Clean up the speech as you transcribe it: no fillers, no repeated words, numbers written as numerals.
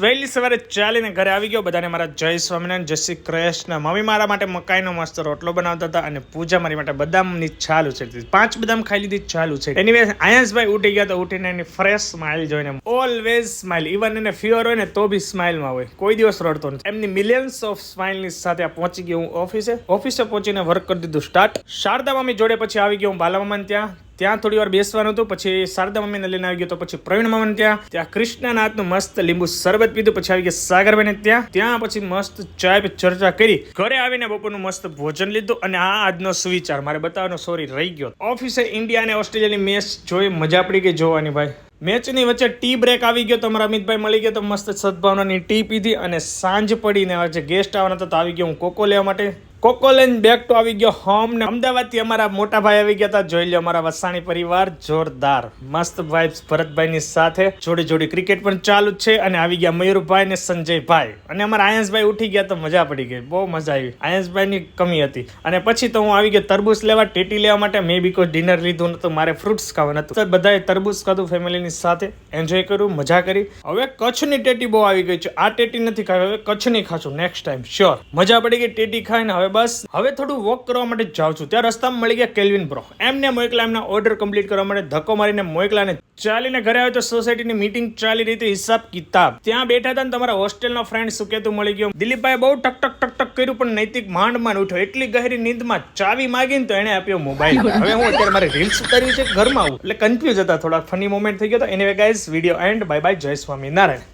વહેલી સવારે ચાલીને ઘરે આવી ગયો. બધાને મારા જય સ્વામિનારાયણ, જય શ્રી કૃષ્ણ. મમ્મી મારા માટે મકાઈનો મસ્ત રોટલો બનાવતા હતા અને પૂજા મારી માટે બદામની છાલ ઉછેરતી. 5 બદામ ખાઈ લીધી, છાલ ઉછેરી. એનીવે આયંશભાઈ ઉઠી ગયા તો ઉઠીને એની ફ્રેશ સ્માઇલ જોઈને ઓલવેઝ સ્માઇલ, ઇવન એને ફીવર હોય ને તો બી સ્માઇલમાં હોય, કોઈ દિવસ રડતો નથી. એમની મિલિયન્સ ઓફ સ્માઇલની સાથે પહોંચી ગયો હું ઓફિસે પહોંચીને વર્ક કરી દીધું સ્ટાર્ટ. શારદા મમ્મી જોડે પછી આવી ગયો હું બાલા મામાને ત્યાં થોડી વાર બેસવાનું હતું. પછી શારદા મમ્મીને લઈને આવી ગયો તો પછી પ્રવીણ મામાને ત્યાં કૃષ્ણના હાથનું મસ્ત લીંબુ શરબત પીધું. પછી આવી ગયા સાગરભાઈને ત્યાં પછી મસ્ત ચાય પે ચર્ચા કરી. ઘરે આવીને બપોરનું મસ્ત ભોજન લીધું અને આ આજનો સુવિચાર મારે બતાવવાનો સોરી રહી ગયો. ઓફિસે ઇન્ડિયા અને ઓસ્ટ્રેલિયાની મેચ જોઈ મજા પડી ગઈ જોવાની ભાઈ. મેચની વચ્ચે ટી બ્રેક આવી ગયો તો અમારા અમિતભાઈ મળી ગયા તો મસ્ત સદભાવનાની ટી પીધી અને સાંજ પડીને જે ગેસ્ટ આવવાના હતા તો આવી ગયો હું કોકો લેવા માટે. કોકો લઈને બેક તો આવી ગયો હોમ ને અમદાવાદથી અમારા મોટા ભાઈ આવી ગયા હતા. જોઈ લો અમારા વસાણી પરિવાર જોરદાર મસ્ત વાઇબ્સ ભરતભાઈની સાથે જોડી ક્રિકેટ પણ ચાલુ જ છે. અને આવી ગયા મયુરભાઈ ને સંજયભાઈ અને અમારા આયંશભાઈ ઉઠી ગયા તો મજા પડી ગઈ, બહુ મજા આવી. આયંશભાઈની કમી હતી. અને પછી તો હું આવી ગયો તરબૂચ લેવા, ટેટી લેવા માટે. મેં બીકોઝ ડિનર લીધું નતું, મારે ફ્રૂટ્સ ખાવાનું હતું. તો બધાએ તરબૂચ ખાધું ફેમિલીની સાથે, એન્જોય કર્યું, મજા કરી. હવે કચ્છની ટેટી બહુ આવી ગઈ છે. આ ટેટી નથી ખાવી, હવે કચ્છની ખાશું નેક્સ્ટ ટાઈમ શ્યોર. મજા પડી ગઈ ટેટી ખાઈને. હવે થોડું વોક કરવા માટે જાઉં છું. ત્યાં રસ્તામાં મળી ગયા કેલ્વિન બ્રો. એમને મોકલા, એમના ઓર્ડર કમ્પ્લીટ કરવા માટે ધક્કો મારીને મોકલા ને ચાલીને ઘરે આવ્યો તો સોસાયટીની મીટિંગ ચાલી રહી હતી, હિસાબ કિતાબ. ત્યાં બેઠા હતા ને તમારા હોસ્ટેલનો ફ્રેન્ડ સુકેતુ મળી ગયો. દિલીપભાઈ બહુ ટક કર્યું પણ નૈતિક માંડ ઉઠ્યો. એટલી ગહેરી નીંદમાં ચાવી માંગીને તો એને આપ્યો મોબાઈલ. હવે હું અત્યારે મારે રીલ્સ ઉતારવી છે ઘરમાં આવું એટલે કન્ફ્યુઝ હતા, થોડા ફની મોમેન્ટ થઈ ગયો. તો anyway guys video and. Bye bye, જય સ્વામિનારાયણ.